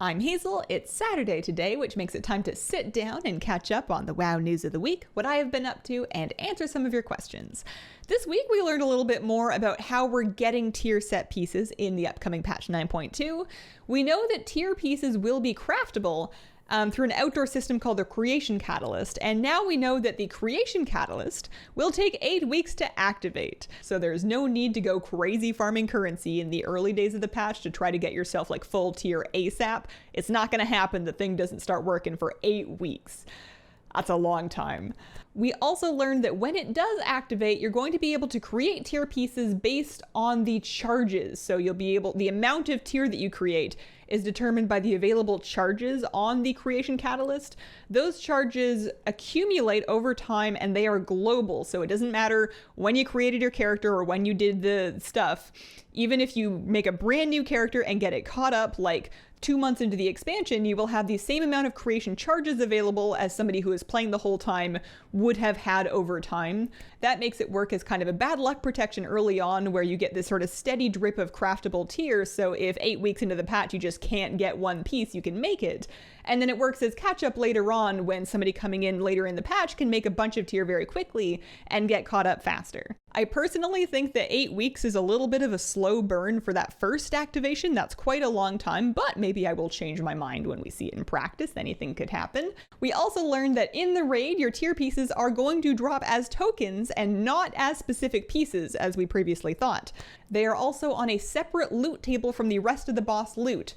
I'm Hazel, it's Saturday today, which makes it time to sit down and catch up on the WoW news of the week, what I have been up to, and answer some of your questions. This week we learned a little bit more about how we're getting tier set pieces in the upcoming patch 9.2. We know that tier pieces will be craftable through an outdoor system called the Creation Catalyst, and now we know that the Creation Catalyst will take 8 weeks to activate. So there's no need to go crazy farming currency in the early days of the patch to try to get yourself like full tier ASAP. It's not going to happen. The thing doesn't start working for 8 weeks. That's a long time. We also learned that when it does activate, you're going to be able to create tier pieces based on the charges. So you'll be able, the amount of tier that you create is determined by the available charges on the Creation Catalyst. Those charges accumulate over time and they are global. So it doesn't matter when you created your character or when you did the stuff. Even if you make a brand new character and get it caught up like 2 months into the expansion, you will have the same amount of creation charges available as somebody who is playing the whole time would have had over time. That makes it work as kind of a bad luck protection early on, where you get this sort of steady drip of craftable tiers. So if 8 weeks into the patch you just can't get one piece, you can make it. And then it works as catch up later on when somebody coming in later in the patch can make a bunch of tier very quickly and get caught up faster. I personally think that 8 weeks is a little bit of a slow burn for that first activation. That's quite a long time, but maybe I will change my mind when we see it in practice. Anything could happen. We also learned that in the raid, your tier pieces are going to drop as tokens and not as specific pieces as we previously thought. They are also on a separate loot table from the rest of the boss loot.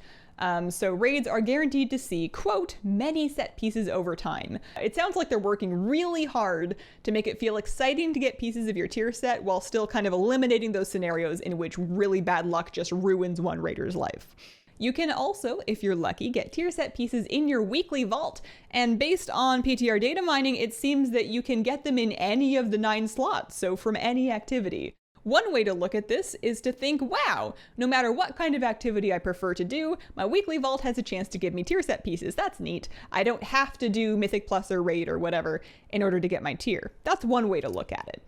So raids are guaranteed to see, quote, many set pieces over time. It sounds like they're working really hard to make it feel exciting to get pieces of your tier set while still kind of eliminating those scenarios in which really bad luck just ruins one raider's life. You can also, if you're lucky, get tier set pieces in your weekly vault, and based on PTR data mining, it seems that you can get them in any of the 9 slots, so from any activity. One way to look at this is to think, wow, no matter what kind of activity I prefer to do, my weekly vault has a chance to give me tier set pieces. That's neat. I don't have to do Mythic Plus or Raid or whatever in order to get my tier. That's one way to look at it.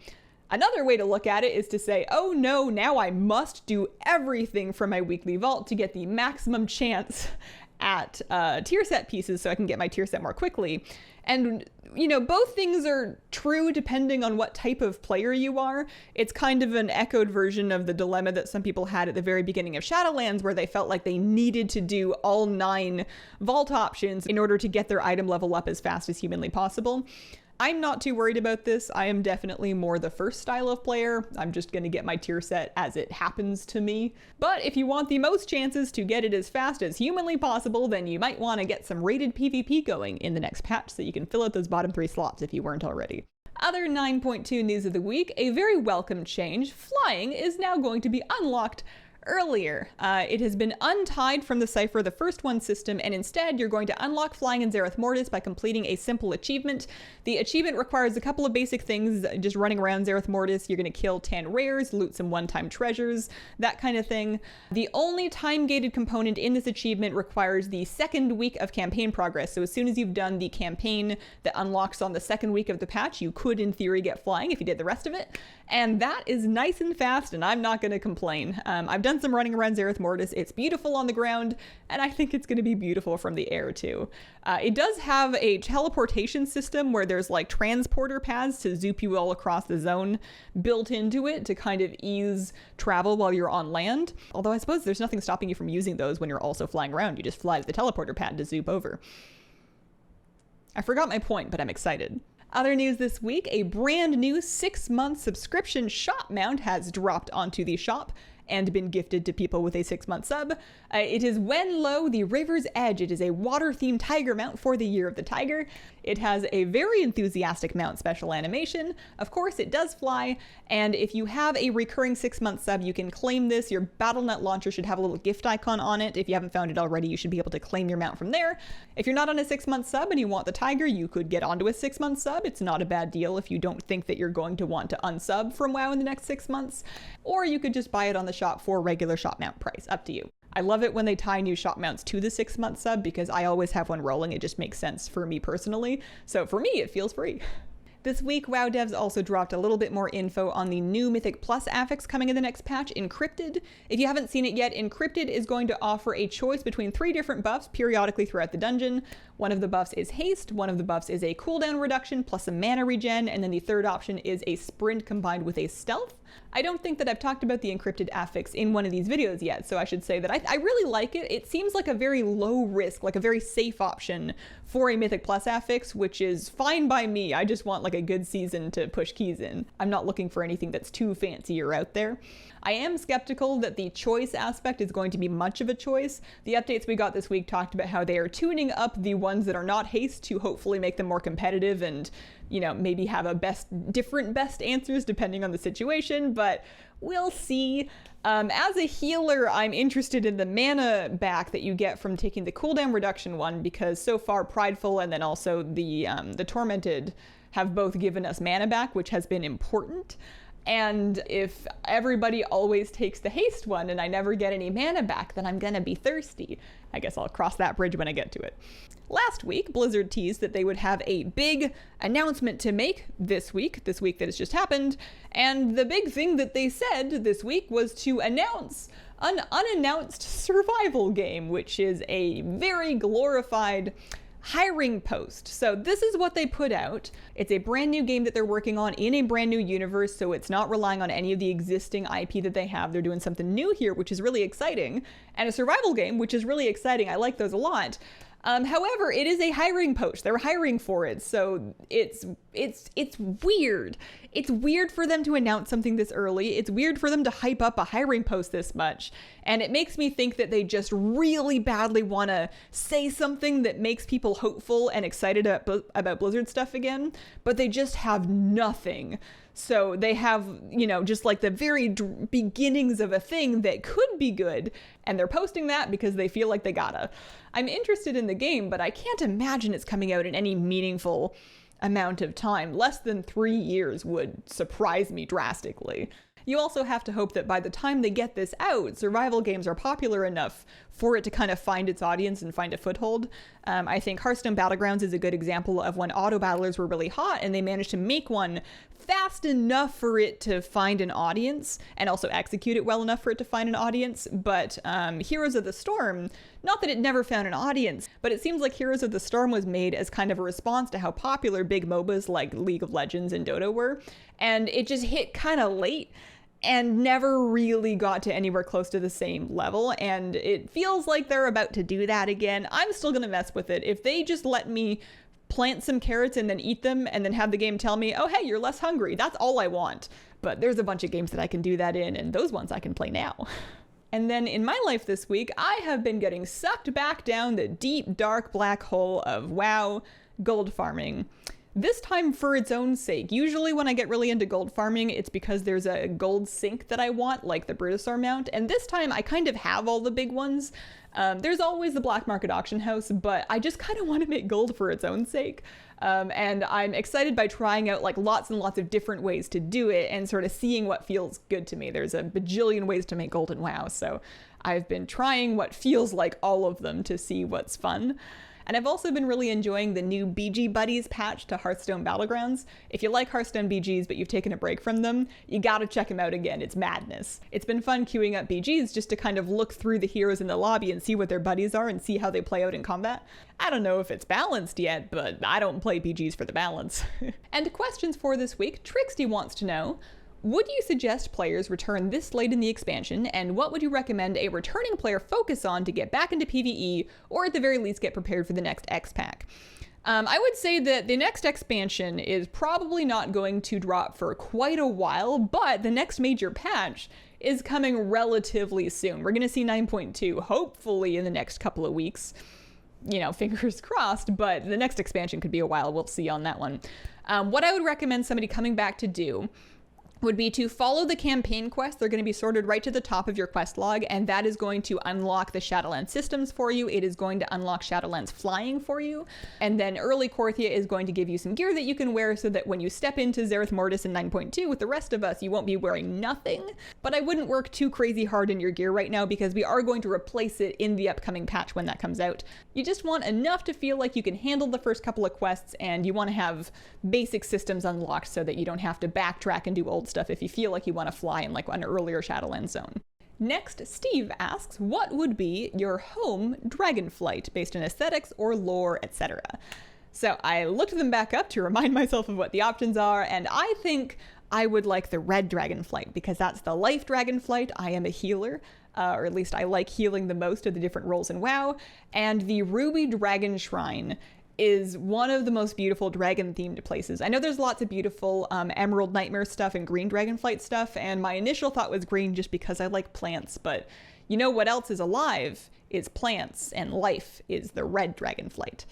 Another way to look at it is to say, oh no, now I must do everything from my weekly vault to get the maximum chance at tier set pieces so I can get my tier set more quickly. And, you know, both things are true depending on what type of player you are. It's kind of an echoed version of the dilemma that some people had at the very beginning of Shadowlands, where they felt like they needed to do all 9 vault options in order to get their item level up as fast as humanly possible. I'm not too worried about this. I am definitely more the first style of player. I'm just going to get my tier set as it happens to me. But if you want the most chances to get it as fast as humanly possible, then you might want to get some rated PvP going in the next patch so you can fill out those bottom 3 slots if you weren't already. Other 9.2 news of the week, a very welcome change. Flying is now going to be unlocked earlier. It has been untied from the Cypher the First One system, and instead you're going to unlock flying in Zereth Mortis by completing a simple achievement. The achievement requires a couple of basic things, just running around Zereth Mortis. You're going to kill 10 rares, loot some one-time treasures, that kind of thing. The only time-gated component in this achievement requires the 2nd week of campaign progress. So as soon as you've done the campaign that unlocks on the 2nd week of the patch, you could in theory get flying if you did the rest of it. And that is nice and fast, and I'm not going to complain. I've done some running around Zereth Mortis. It's beautiful on the ground, and I think it's going to be beautiful from the air too. It does have a teleportation system where there's like transporter paths to zoop you all across the zone built into it to kind of ease travel while you're on land. Although I suppose there's nothing stopping you from using those when you're also flying around. You just fly to the teleporter pad to zoop over. I forgot my point, but I'm excited. Other news this week, a brand new 6-month subscription shop mount has dropped onto the shop and been gifted to people with a 6-month sub. It is Wenlo, the River's Edge. It is a water-themed tiger mount for the Year of the Tiger. It has a very enthusiastic mount special animation. Of course, it does fly, and if you have a recurring 6-month sub, you can claim this. Your BattleNet launcher should have a little gift icon on it. If you haven't found it already, you should be able to claim your mount from there. If you're not on a 6-month sub and you want the tiger, you could get onto a 6-month sub. It's not a bad deal if you don't think that you're going to want to unsub from WoW in the next 6 months. Or you could just buy it on the shop for regular shop mount price. Up to you. I love it when they tie new shop mounts to the 6-month sub because I always have one rolling. It just makes sense for me personally. So for me, it feels free. This week, WoW devs also dropped a little bit more info on the new Mythic Plus affix coming in the next patch, Encrypted. If you haven't seen it yet, Encrypted is going to offer a choice between 3 different buffs periodically throughout the dungeon. One of the buffs is haste, one of the buffs is a cooldown reduction plus a mana regen, and then the third option is a sprint combined with a stealth. I don't think that I've talked about the Encrypted affix in one of these videos yet, so I should say that I really like it. It seems like a very low risk, like a very safe option for a Mythic Plus affix, which is fine by me. I just want like a good season to push keys in. I'm not looking for anything that's too fancy or out there. I am skeptical that the choice aspect is going to be much of a choice. The updates we got this week talked about how they are tuning up the ones that are not haste to hopefully make them more competitive and, you know, maybe have a different best answers depending on the situation, but we'll see. As a healer, I'm interested in the mana back that you get from taking the cooldown reduction one, because so far Prideful and then also the Tormented have both given us mana back, which has been important. And if everybody always takes the haste one and I never get any mana back, then I'm gonna be thirsty. I guess I'll cross that bridge when I get to it. Last week, Blizzard teased that they would have a big announcement to make this week that has just happened. And the big thing that they said this week was to announce an unannounced survival game, which is a very glorified hiring post. So this is what they put out. It's a brand new game that they're working on in a brand new universe, so it's not relying on any of the existing IP that they have. They're doing something new here, which is really exciting, and a survival game, which is really exciting. I like those a lot. However, it is a hiring post. They're hiring for it, so it's weird. It's weird for them to announce something this early. It's weird for them to hype up a hiring post this much, and it makes me think that they just really badly want to say something that makes people hopeful and excited about Blizzard stuff again, but they just have nothing. So they have, you know, just like the very beginnings of a thing that could be good, and they're posting that because they feel like they gotta. I'm interested in the game, but I can't imagine it's coming out in any meaningful amount of time. Less than 3 years would surprise me drastically. You also have to hope that by the time they get this out, survival games are popular enough for it to kind of find its audience and find a foothold. I think Hearthstone Battlegrounds is a good example of when auto battlers were really hot and they managed to make one fast enough for it to find an audience and also execute it well enough for it to find an audience. But Heroes of the Storm, not that it never found an audience, but it seems like Heroes of the Storm was made as kind of a response to how popular big MOBAs like League of Legends and Dota were. And it just hit kind of late and never really got to anywhere close to the same level, and it feels like they're about to do that again. I'm still gonna mess with it. If they just let me plant some carrots and then eat them and then have the game tell me, oh hey, you're less hungry, that's all I want. But there's a bunch of games that I can do that in, and those ones I can play now. And then in my life this week, I have been getting sucked back down the deep, dark black hole of WoW gold farming. This time for its own sake. Usually when I get really into gold farming, it's because there's a gold sink that I want, like the Brutosaur mount, and this time I kind of have all the big ones. There's always the black market auction house, but I just kind of want to make gold for its own sake. And I'm excited by trying out like lots and lots of different ways to do it and sort of seeing what feels good to me. There's a bajillion ways to make gold in WoW, so I've been trying what feels like all of them to see what's fun. And I've also been really enjoying the new BG Buddies patch to Hearthstone Battlegrounds. If you like Hearthstone BGs but you've taken a break from them, you gotta check them out again. It's madness. It's been fun queuing up BGs just to kind of look through the heroes in the lobby and see what their buddies are and see how they play out in combat. I don't know if it's balanced yet, but I don't play BGs for the balance. And questions for this week. Trixty wants to know, would you suggest players return this late in the expansion, and what would you recommend a returning player focus on to get back into PvE, or at the very least get prepared for the next X-Pack? I would say that the next expansion is probably not going to drop for quite a while, but the next major patch is coming relatively soon. We're going to see 9.2 hopefully in the next couple of weeks. You know, fingers crossed, but the next expansion could be a while. We'll see on that one. What I would recommend somebody coming back to do would be to follow the campaign quests. They're going to be sorted right to the top of your quest log, and that is going to unlock the Shadowlands systems for you. It is going to unlock Shadowlands flying for you, and then early Korthia is going to give you some gear that you can wear so that when you step into Zereth Mortis in 9.2 with the rest of us, you won't be wearing nothing. But I wouldn't work too crazy hard in your gear right now because we are going to replace it in the upcoming patch when that comes out. You just want enough to feel like you can handle the first couple of quests, and you want to have basic systems unlocked so that you don't have to backtrack and do old stuff if you feel like you want to fly in like an earlier Shadowlands zone. Next, Steve asks, what would be your home Dragonflight based on aesthetics or lore, etc.? So I looked them back up to remind myself of what the options are, and I think I would like the red Dragonflight because that's the life Dragonflight. I am a healer, or at least I like healing the most of the different roles in WoW, and the Ruby Dragon Shrine is one of the most beautiful dragon-themed places. I know there's lots of beautiful Emerald Nightmare stuff and green Dragonflight stuff, and my initial thought was green just because I like plants, but you know what else is alive is plants, and life is the red Dragonflight.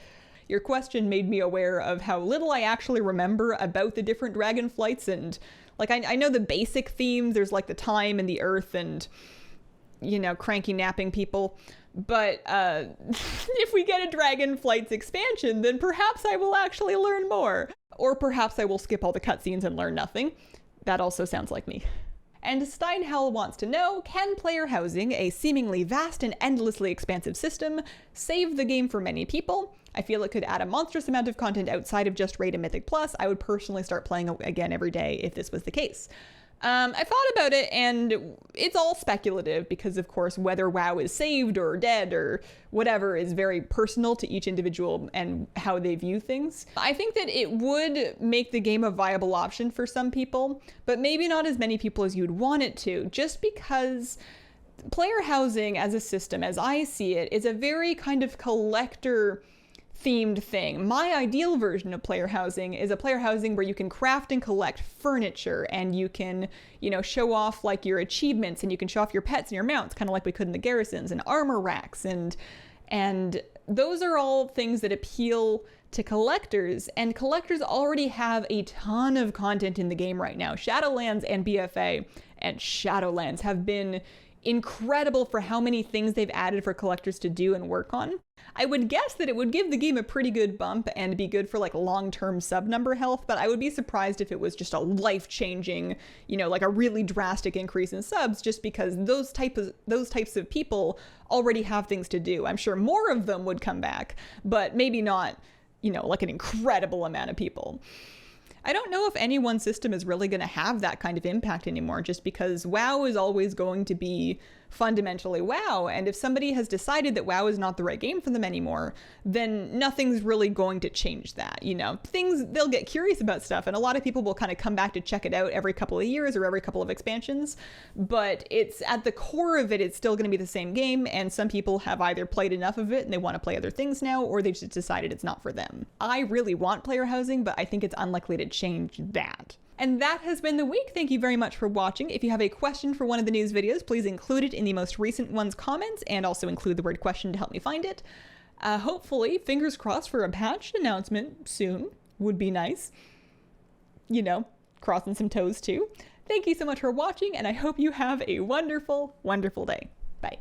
Your question made me aware of how little I actually remember about the different Dragonflights, and like I know the basic themes, there's like the time and the earth and, you know, cranky napping people. But if we get a Dragonflight's expansion, then perhaps I will actually learn more. Or perhaps I will skip all the cutscenes and learn nothing. That also sounds like me. And Steinhell wants to know, can player housing, a seemingly vast and endlessly expansive system, save the game for many people? I feel it could add a monstrous amount of content outside of just Raid and Mythic Plus. I would personally start playing again every day if this was the case. I thought about it, and it's all speculative because, of course, whether WoW is saved or dead or whatever is very personal to each individual and how they view things. I think that it would make the game a viable option for some people, but maybe not as many people as you'd want it to, just because player housing as a system, as I see it, is a very kind of collector themed thing. My ideal version of player housing is a player housing where you can craft and collect furniture, and you can, you know, show off like your achievements, and you can show off your pets and your mounts, kind of like we could in the garrisons, and armor racks, and those are all things that appeal to collectors, and collectors already have a ton of content in the game right now. Shadowlands and BFA and Shadowlands have been incredible for how many things they've added for collectors to do and work on. I would guess that it would give the game a pretty good bump and be good for like long-term sub number health, but I would be surprised if it was just a life-changing, you know, like a really drastic increase in subs, just because those types of people already have things to do. I'm sure more of them would come back, but maybe not, you know, like an incredible amount of people. I don't know if any one system is really going to have that kind of impact anymore, just because WoW is always going to be fundamentally WoW, and if somebody has decided that WoW is not the right game for them anymore, then nothing's really going to change that, you know? They'll get curious about stuff, and a lot of people will kind of come back to check it out every couple of years or every couple of expansions, but it's at the core of it, it's still going to be the same game, and some people have either played enough of it and they want to play other things now, or they just decided it's not for them. I really want player housing, but I think it's unlikely to change that. And that has been the week. Thank you very much for watching. If you have a question for one of the news videos, please include it in the most recent one's comments, and also include the word question to help me find it. Hopefully, fingers crossed for a patch announcement soon would be nice. You know, crossing some toes too. Thank you so much for watching, and I hope you have a wonderful, wonderful day. Bye.